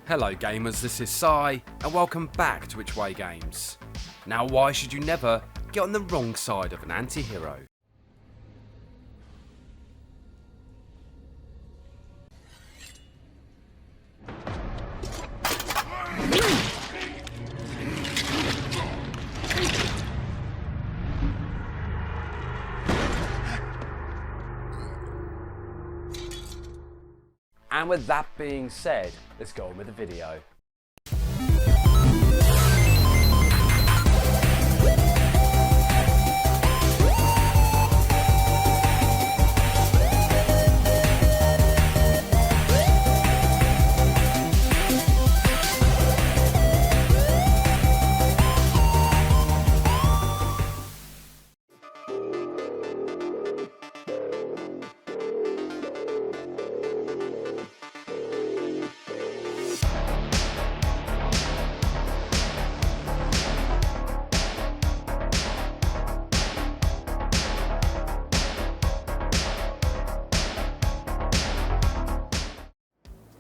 Hello gamers, this is Sai, and welcome back to Which Way Games. Now why should you never get on the wrong side of an anti-hero? And with that being said, let's go on with the video.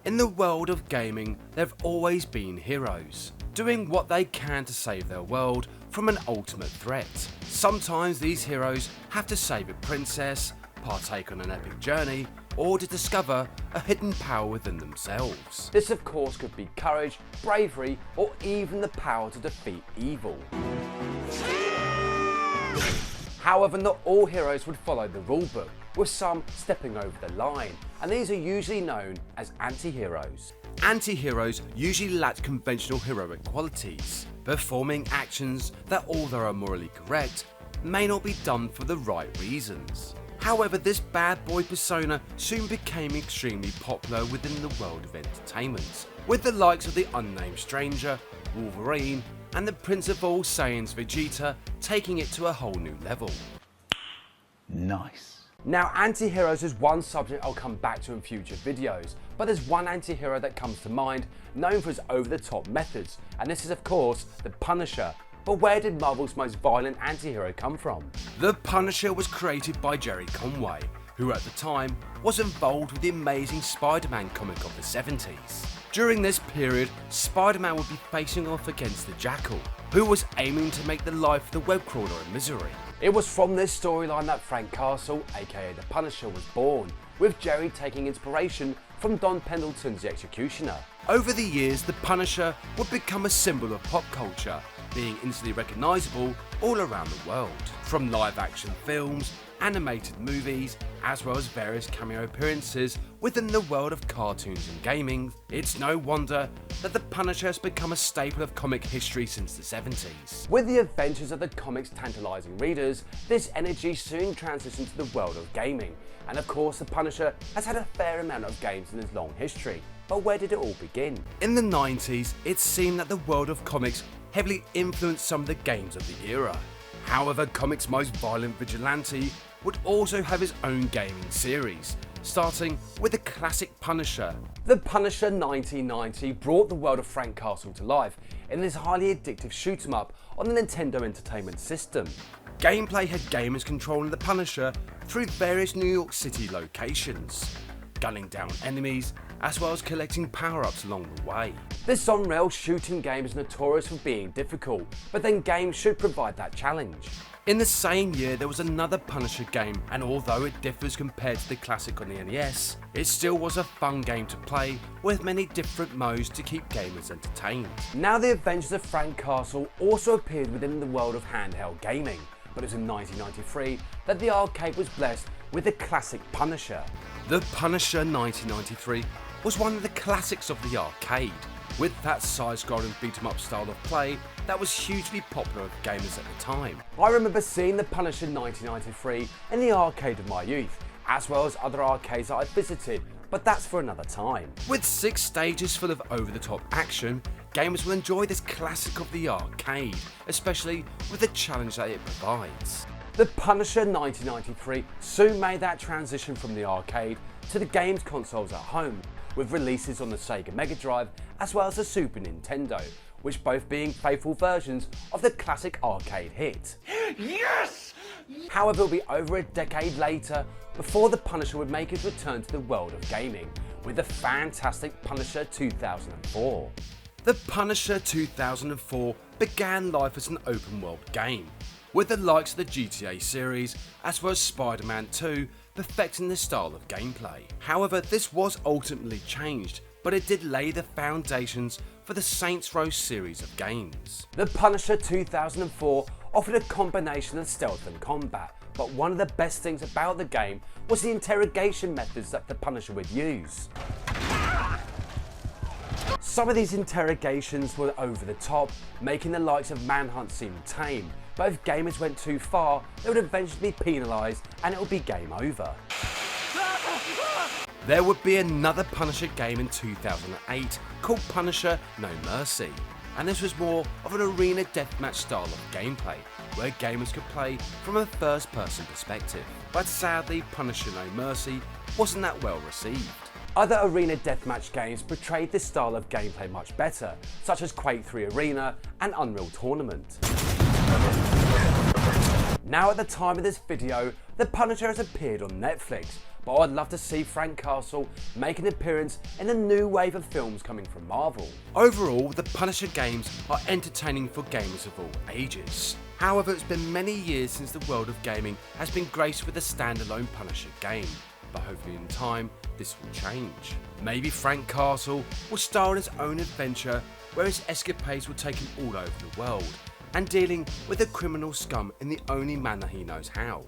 In the world of gaming, there have always been heroes, doing what they can to save their world from an ultimate threat. Sometimes these heroes have to save a princess, partake on an epic journey, or to discover a hidden power within themselves. This of course could be courage, bravery, or even the power to defeat evil. However, not all heroes would follow the rulebook, with some stepping over the line, and these are usually known as anti-heroes. Anti-heroes usually lack conventional heroic qualities, performing actions that, although are morally correct, may not be done for the right reasons. However, this bad boy persona soon became extremely popular within the world of entertainment, with the likes of the Unnamed Stranger, Wolverine, and the Prince of All Saiyans Vegeta taking it to a whole new level. Nice. Now, anti-heroes is one subject I'll come back to in future videos, but there's one anti-hero that comes to mind, known for his over-the-top methods, and this is of course the Punisher. But where did Marvel's most violent anti-hero come from? The Punisher was created by Jerry Conway, who at the time was involved with the Amazing Spider-Man comic of the 70s. During this period, Spider-Man would be facing off against the Jackal, who was aiming to make the life of the web crawler a misery. It was from this storyline that Frank Castle, aka the Punisher, was born, with Jerry taking inspiration from Don Pendleton's The Executioner. Over the years, the Punisher would become a symbol of pop culture, being instantly recognisable all around the world. From live action films, animated movies, as well as various cameo appearances within the world of cartoons and gaming, it's no wonder that the Punisher has become a staple of comic history since the 70s. With the adventures of the comics tantalising readers, this energy soon transitioned to the world of gaming, and of course the Punisher has had a fair amount of games in his long history. But where did it all begin? In the 90s, it seemed that the world of comics heavily influenced some of the games of the era. However, comics' most violent vigilante would also have his own gaming series, starting with the classic Punisher. The Punisher 1990 brought the world of Frank Castle to life in this highly addictive shoot 'em up on the Nintendo Entertainment System. Gameplay had gamers controlling the Punisher through various New York City locations, gunning down enemies, as well as collecting power-ups along the way. This on-rail shooting game is notorious for being difficult, but then games should provide that challenge. In the same year, there was another Punisher game, and although it differs compared to the classic on the NES, it still was a fun game to play, with many different modes to keep gamers entertained. Now, the adventures of Frank Castle also appeared within the world of handheld gaming, but it was in 1993 that the arcade was blessed with the classic Punisher. The Punisher 1993 was one of the classics of the arcade, with that side-scrolling beat-em-up style of play that was hugely popular with gamers at the time. I remember seeing the Punisher 1993 in the arcade of my youth, as well as other arcades that I visited, but that's for another time. With 6 stages full of over-the-top action, gamers will enjoy this classic of the arcade, especially with the challenge that it provides. The Punisher 1993 soon made that transition from the arcade to the games consoles at home, with releases on the Sega Mega Drive as well as the Super Nintendo, which both being faithful versions of the classic arcade hit. Yes! However, it'll be over a decade later before the Punisher would make his return to the world of gaming, with the fantastic Punisher 2004. The Punisher 2004 began life as an open world game, with the likes of the GTA series as well as Spider-Man 2 perfecting the style of gameplay. However, this was ultimately changed, but it did lay the foundations for the Saints Row series of games. The Punisher 2004 offered a combination of stealth and combat, but one of the best things about the game was the interrogation methods that the Punisher would use. Some of these interrogations were over the top, making the likes of Manhunt seem tame, but if gamers went too far, they would eventually be penalised and it would be game over. There would be another Punisher game in 2008 called Punisher No Mercy, and this was more of an arena deathmatch style of gameplay, where gamers could play from a first person perspective. But sadly, Punisher No Mercy wasn't that well received. Other arena deathmatch games portrayed this style of gameplay much better, such as Quake 3 Arena and Unreal Tournament. Now at the time of this video, The Punisher has appeared on Netflix, but I'd love to see Frank Castle make an appearance in the new wave of films coming from Marvel. Overall, the Punisher games are entertaining for gamers of all ages. However, it's been many years since the world of gaming has been graced with a standalone Punisher game, but hopefully in time, this will change. Maybe Frank Castle will star in his own adventure where his escapades will take him all over the world, and dealing with the criminal scum in the only manner he knows how.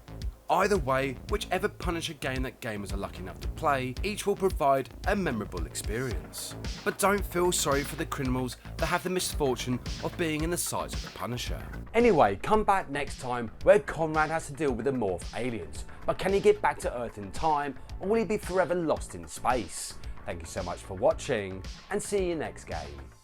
Either way, whichever Punisher game that gamers are lucky enough to play, each will provide a memorable experience. But don't feel sorry for the criminals that have the misfortune of being in the size of the Punisher. Anyway, come back next time where Conrad has to deal with the morph aliens, but can he get back to Earth in time, or will he be forever lost in space? Thank you so much for watching, and see you next game.